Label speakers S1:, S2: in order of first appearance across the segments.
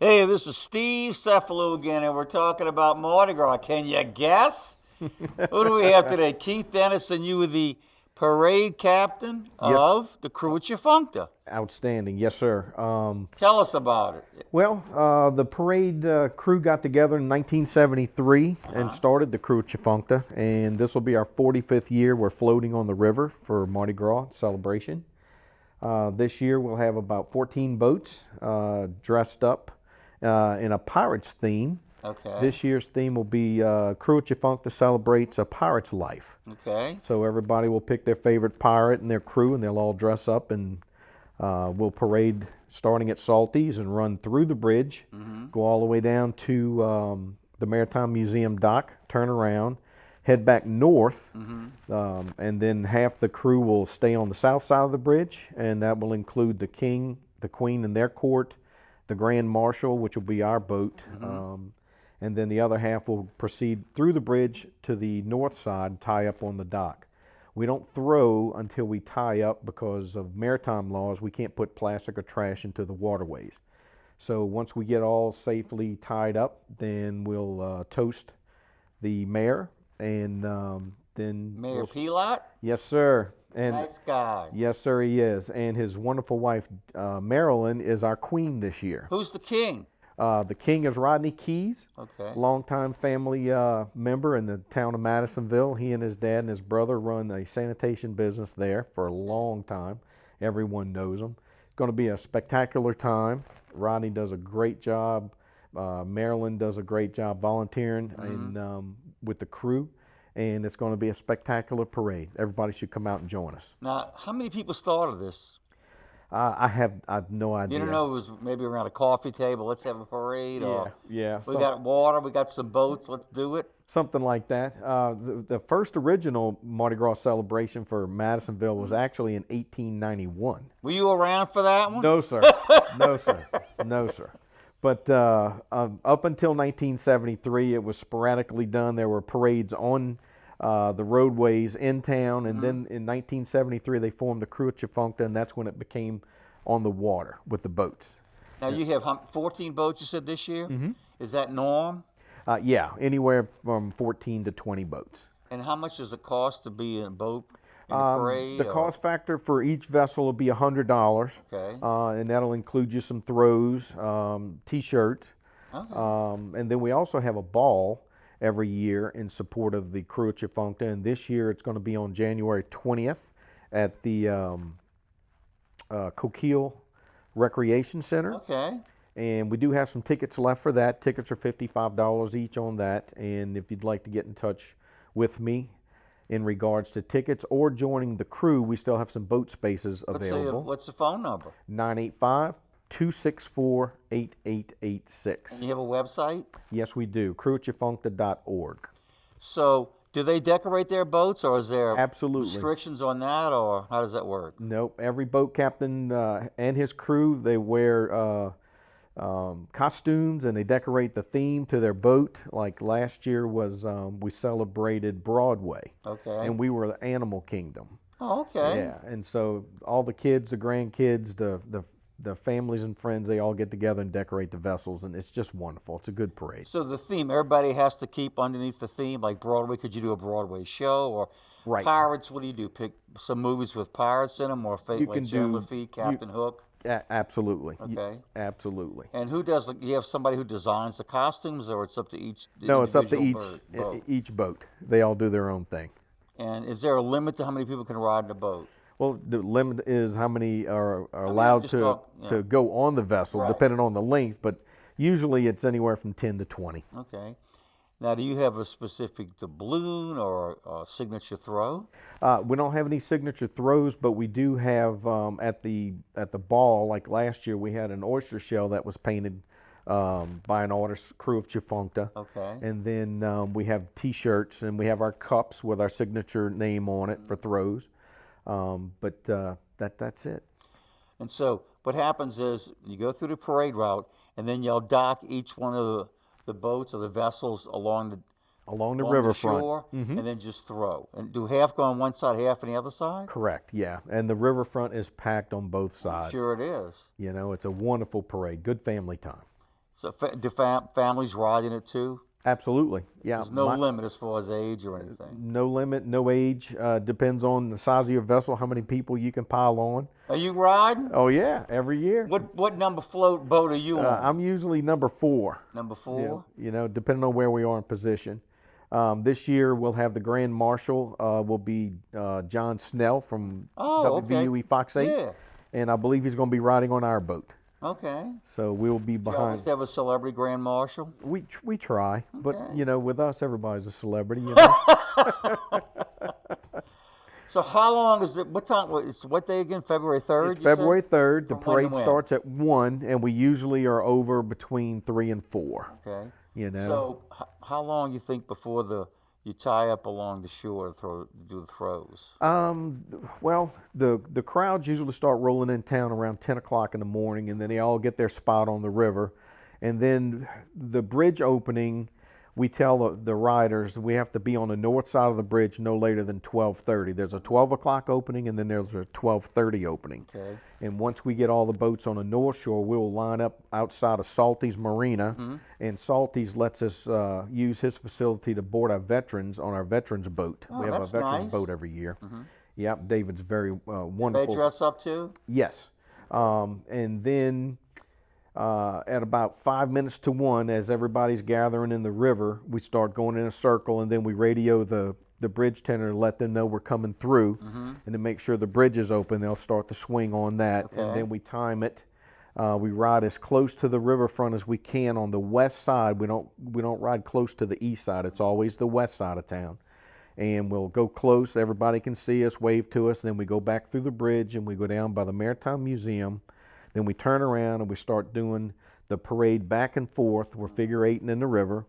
S1: Hey, this is Steve Cephalo again, and we're talking about Mardi Gras. Can you guess? Who do we have today? Keith Dennis, and you were the parade captain
S2: Yes,
S1: of the crew at Tchefuncte.
S2: outstanding. Yes, sir.
S1: Tell us about it.
S2: The parade crew got together in 1973 and started the crew at Tchefuncte, and this will be our 45th year. We're floating on the river for Mardi Gras celebration. This year we'll have about 14 boats dressed up in a pirate's theme.
S1: Okay.
S2: This year's theme will be Crew at Tchefuncte celebrates a pirate's life.
S1: Okay.
S2: So everybody will pick their favorite pirate and their crew, and they'll all dress up, and we'll parade starting at Salty's and run through the bridge, go all the way down to the Maritime Museum dock, turn around, head back north, and then half the crew will stay on the south side of the bridge, and that will include the king, the queen and their court, the grand marshal, which will be our boat, and then the other half will proceed through the bridge to the north side, tie up on the dock. We don't throw until we tie up because of maritime laws. We can't put plastic or trash into the waterways. So once we get all safely tied up, then we'll toast the mayor, and then
S1: Mayor Pilot?
S2: Yes, sir. And
S1: Nice guy.
S2: yes, sir, he is. And his wonderful wife, Marilyn, is our queen this year.
S1: Who's the king?
S2: The king is Rodney Keys,
S1: Okay.
S2: longtime family member in the town of Madisonville. He and his dad and his brother run a sanitation business there for a long time. Everyone knows them. It's going to be a spectacular time. Rodney does a great job. Marilyn does a great job volunteering with the crew. And it's going to be a spectacular parade. Everybody should come out and join us.
S1: Now, how many people started this?
S2: I have no idea.
S1: You don't know, it was maybe around a coffee table, let's have a parade, or
S2: Yeah.
S1: we got water, we got some boats, let's do it.
S2: Something like that. The first original Mardi Gras celebration for Madisonville was actually in 1891.
S1: Were you around for that one?
S2: No, sir. No, sir. No, sir. But up until 1973, it was sporadically done. There were parades on the roadways in town, and then in 1973 they formed the crew at Tchefuncte, and that's when it became on the water with the boats.
S1: Now you have 14 boats, you said, this year? Is that norm?
S2: Yeah, anywhere from 14 to 20 boats.
S1: And how much does it cost to be in a boat in the parade?
S2: The cost factor for each vessel will be $100,
S1: Okay.
S2: and that'll include you some throws, T-shirt, and then we also have a ball every year in support of the crew at Tchefuncte, and this year it's going to be on January 20th at the Coquille Recreation Center.
S1: Okay.
S2: And we do have some tickets left for that. Tickets are $55 each on that, and if you'd like to get in touch with me in regards to tickets or joining the crew, we still have some boat spaces available.
S1: What's the phone number?
S2: 985-264-8886.
S1: And you have a website?
S2: Yes, we do. crewatchefuncte.org.
S1: So do they decorate their boats, or is there
S2: Absolutely.
S1: restrictions on that, or how does that work?
S2: Nope. Every boat captain and his crew, they wear costumes, and they decorate the theme to their boat. Like last year was we celebrated Broadway,
S1: Okay.
S2: and we were the Animal Kingdom.
S1: Oh, okay.
S2: Yeah, and so all the kids, the grandkids, the families and friends, they all get together and decorate the vessels, and it's just wonderful. It's a good parade.
S1: So the theme, everybody has to keep underneath the theme, like Broadway. Could you do a Broadway show, or
S2: Right.
S1: Pirates? What do you do? Pick some movies with pirates in them, or
S2: You
S1: like
S2: can
S1: Chandler
S2: do-
S1: Fee, Captain Hook?
S2: Absolutely.
S1: Okay.
S2: Absolutely.
S1: And who does? You have somebody who designs the costumes, or it's up to each?
S2: No, it's up to
S1: individual boat?
S2: each boat. They all do their own thing.
S1: And is there a limit to how many people can ride in a boat?
S2: Well, the limit is how many are allowed
S1: just
S2: to
S1: talk, yeah.
S2: to go on the vessel,
S1: Right.
S2: depending on the length. But usually it's anywhere from 10 to 20.
S1: Okay. Now, do you have a specific doubloon or a signature throw?
S2: We don't have any signature throws, but we do have at the ball. Like last year, we had an oyster shell that was painted by an artist crew of Tchefuncte.
S1: Okay.
S2: And then we have T-shirts, and we have our cups with our signature name on it for throws. But that's it.
S1: And so what happens is you go through the parade route, and then you'll dock each one of the boats or the vessels along the
S2: riverfront.
S1: shore, and then just throw. And do half go on one side, half on the other side?
S2: Correct, yeah. And the riverfront is packed on both sides.
S1: Sure it is.
S2: You know, it's a wonderful parade. Good family time.
S1: So do families ride in it too?
S2: Absolutely. Yeah.
S1: There's no limit as far as age or anything.
S2: No limit, no age. Depends on the size of your vessel, how many people you can pile on.
S1: Are you riding?
S2: Oh yeah, every year.
S1: What number float boat are you on?
S2: I'm usually number 4.
S1: Number 4?
S2: You know, depending on where we are in position. This year we'll have the Grand Marshal will be John Snell from WVUE Fox 8.
S1: Yeah.
S2: And I believe he's going to be riding on our boat.
S1: Okay.
S2: So we'll be
S1: You
S2: behind.
S1: always have a celebrity grand marshal?
S2: We try, but
S1: Okay.
S2: you know, with us, everybody's a celebrity. You know?
S1: So how long is it? What time? It's what day again? February 3rd?
S2: It's February 3rd. The
S1: From when to
S2: parade
S1: when?
S2: starts at 1, and we usually are over between 3 and 4.
S1: Okay.
S2: You know.
S1: So how long you think before you tie up along the shore to do the throws?
S2: Well, the crowds usually start rolling in town around 10 o'clock in the morning, and then they all get their spot on the river. And then the bridge opening, we tell the riders we have to be on the north side of the bridge no later than 12:30. There's a 12 o'clock opening, and then there's a 12:30 opening.
S1: Okay.
S2: And once we get all the boats on the north shore, we'll line up outside of Salty's Marina, and Salty's lets us use his facility to board our veterans on our veterans boat.
S1: Oh,
S2: We have a
S1: that's
S2: veterans
S1: nice.
S2: boat every year. Yep, David's very wonderful.
S1: They dress up too?
S2: Yes. And then at about 5 minutes to 1, as everybody's gathering in the river, we start going in a circle, and then we radio the bridge tender to let them know we're coming through, and to make sure the bridge is open, they'll start to swing on that, and
S1: Okay.
S2: then we time it. We ride as close to the riverfront as we can on the west side. We don't ride close to the east side. It's always the west side of town. And we'll go close. Everybody can see us, wave to us. And then we go back through the bridge, and we go down by the Maritime Museum. Then we turn around and we start doing the parade back and forth. We're figure eighting in the river.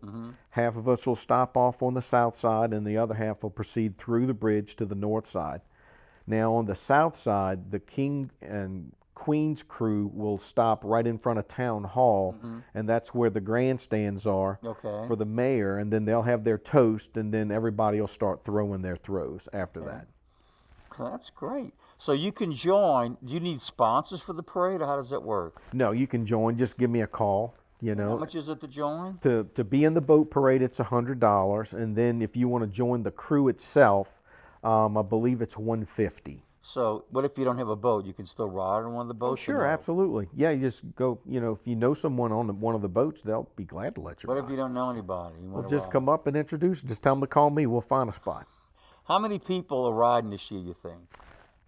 S2: Half of us will stop off on the south side, and the other half will proceed through the bridge to the north side. Now on the south side, the King and Queen's crew will stop right in front of Town Hall, and that's where the grandstands are
S1: Okay.
S2: for the mayor, and then they'll have their toast, and then everybody will start throwing their throws after that.
S1: That's great. So you can join. Do you need sponsors for the parade, or how does that work?
S2: No, you can join. Just give me a call. You
S1: How
S2: know,
S1: much is it to join?
S2: to be in the boat parade, it's $100, and then if you want to join the crew itself, I believe it's $150.
S1: So what if you don't have a boat? You can still ride on one of the boats? or
S2: Sure,
S1: no?
S2: absolutely. Yeah, you just go. You know, if you know someone on one of the boats, they'll be glad to let you
S1: What
S2: ride.
S1: if you don't know anybody? You
S2: Well,
S1: wanna
S2: just
S1: ride?
S2: come up and introduce. Just tell them to call me. We'll find a spot.
S1: How many people are riding this year, you think?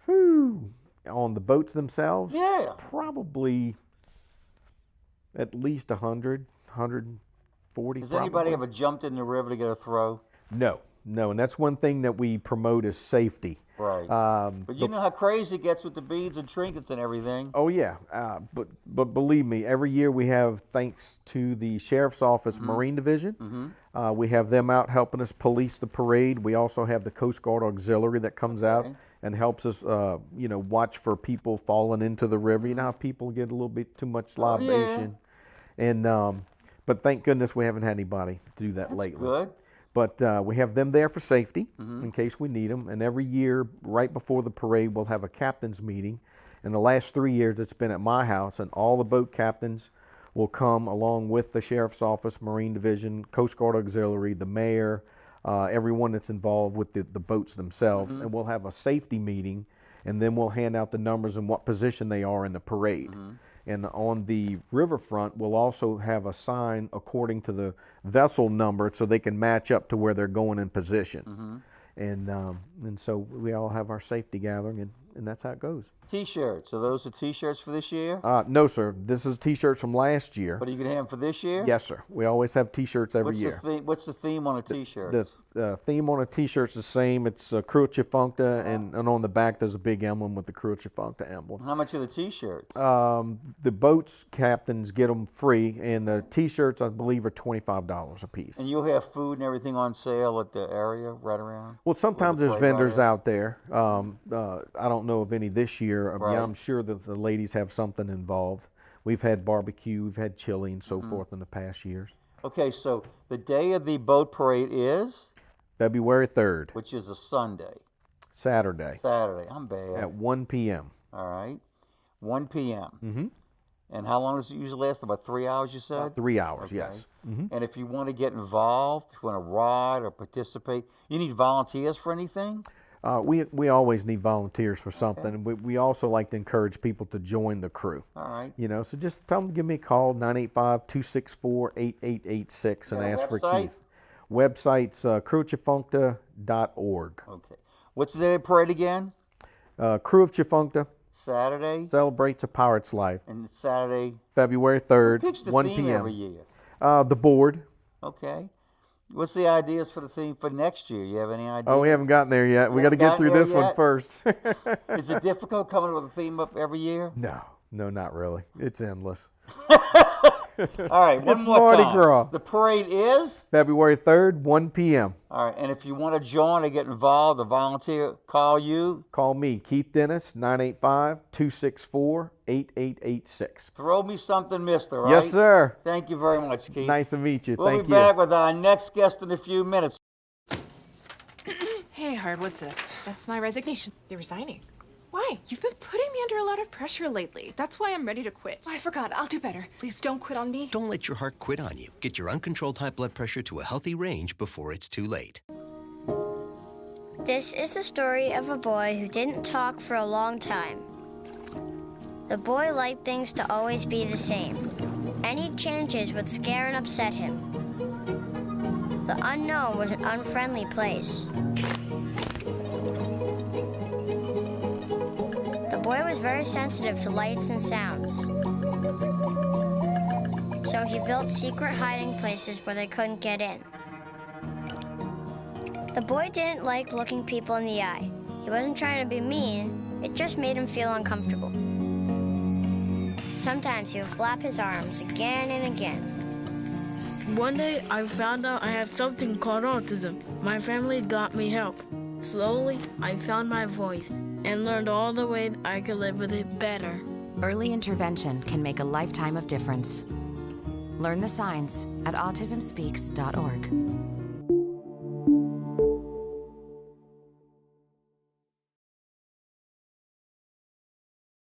S2: Whew. On the boats themselves,
S1: Yeah.
S2: probably at least 100, 140.
S1: Has anybody ever jumped in the river to get a throw?
S2: No, and that's one thing that we promote is safety.
S1: Right. But you know how crazy it gets with the beads and trinkets and everything.
S2: Oh yeah, but believe me, every year we have, thanks to the Sheriff's Office Marine Division, we have them out helping us police the parade. We also have the Coast Guard Auxiliary that comes out and helps us, watch for people falling into the river. You know how people get a little bit too much libation, and but thank goodness we haven't had anybody do that lately.
S1: Good.
S2: But we have them there for safety in case we need them. And every year, right before the parade, we'll have a captain's meeting. In the last 3 years, it's been at my house, and all the boat captains will come along with the Sheriff's Office, Marine Division, Coast Guard Auxiliary, the mayor, everyone that's involved with the boats themselves. And we'll have a safety meeting, and then we'll hand out the numbers and what position they are in the parade. And on the riverfront, we'll also have a sign according to the vessel number so they can match up to where they're going in position. And so we all have our safety gathering, and that's how it goes.
S1: T-shirts. Are those the T-shirts for this year?
S2: No, sir. This is T-shirts from last year.
S1: What are you going to have for this year?
S2: Yes, sir. We always have T-shirts every year.
S1: What's the theme on a T-shirt?
S2: The theme on a T-shirt's the same. It's Krewe Tchefuncte, and on the back there's a big emblem with the Krewe Tchefuncte emblem.
S1: How much are the T-shirts?
S2: The boats captains get them free, and the T-shirts I believe are $25 a piece.
S1: And you'll have food and everything on sale at the area right around?
S2: Well, sometimes there's
S1: parade
S2: vendors
S1: riders?
S2: out there. I don't know of any this year.
S1: Right.
S2: Yeah, I'm sure that the ladies have something involved. We've had barbecue, we've had chili, and so forth in the past years.
S1: Okay, so the day of the boat parade is?
S2: February 3rd,
S1: Which is a Sunday.
S2: Saturday,
S1: Saturday. I'm bad.
S2: at 1 p.m.
S1: All right. 1 p.m. And how long does it usually last? About 3 hours, you said?
S2: About 3 hours,
S1: Okay.
S2: yes.
S1: And if you want to get involved, if you want to ride or participate, you need volunteers for anything?
S2: We always need volunteers for something. And we also like to encourage people to join the crew.
S1: All right.
S2: You know, so just tell them to give me a call, 985-264-8886, and ask for
S1: website?
S2: Keith. Website's crewofchefuncte.org.
S1: Okay. What's the day of parade again?
S2: Crew of Tchefuncte
S1: Saturday?
S2: celebrates a pirate's life.
S1: And Saturday?
S2: February
S1: Who
S2: 3rd,
S1: picks the
S2: 1
S1: theme
S2: p.m.
S1: every year?
S2: The board.
S1: Okay. What's the ideas for the theme for next year? You have any ideas?
S2: Oh, we haven't gotten there yet. We got to get through this one first.
S1: Is it difficult coming up with a theme up every year?
S2: No, not really. It's endless.
S1: All right, one
S2: It's
S1: more
S2: Mardi
S1: time.
S2: Gras.
S1: The parade is?
S2: February 3rd, 1 p.m.
S1: All right, and if you want to join or get involved or volunteer, call you.
S2: Call me, Keith Dennis, 985-264-8886.
S1: Throw me something, mister, right?
S2: Yes, sir.
S1: Thank you very much, Keith.
S2: Nice to meet you.
S1: We'll
S2: Thank
S1: be
S2: you.
S1: back with our next guest in a few minutes.
S3: Hey, Hard, what's this?
S4: That's my resignation.
S3: You're resigning.
S4: Why?
S3: You've been putting me under a lot of pressure lately. That's why I'm ready to quit.
S4: I forgot. I'll do better. Please don't quit on me.
S5: Don't let your heart quit on you. Get your uncontrolled high blood pressure to a healthy range before it's too late.
S6: This is the story of a boy who didn't talk for a long time. The boy liked things to always be the same. Any changes would scare and upset him. The unknown was an unfriendly place. The boy was very sensitive to lights and sounds. So he built secret hiding places where they couldn't get in. The boy didn't like looking people in the eye. He wasn't trying to be mean, it just made him feel uncomfortable. Sometimes he would flap his arms again and again.
S7: One day, I found out I had something called autism. My family got me help. Slowly, I found my voice and learned all the ways I could live with it better.
S8: Early intervention can make a lifetime of difference. Learn the signs at autismspeaks.org.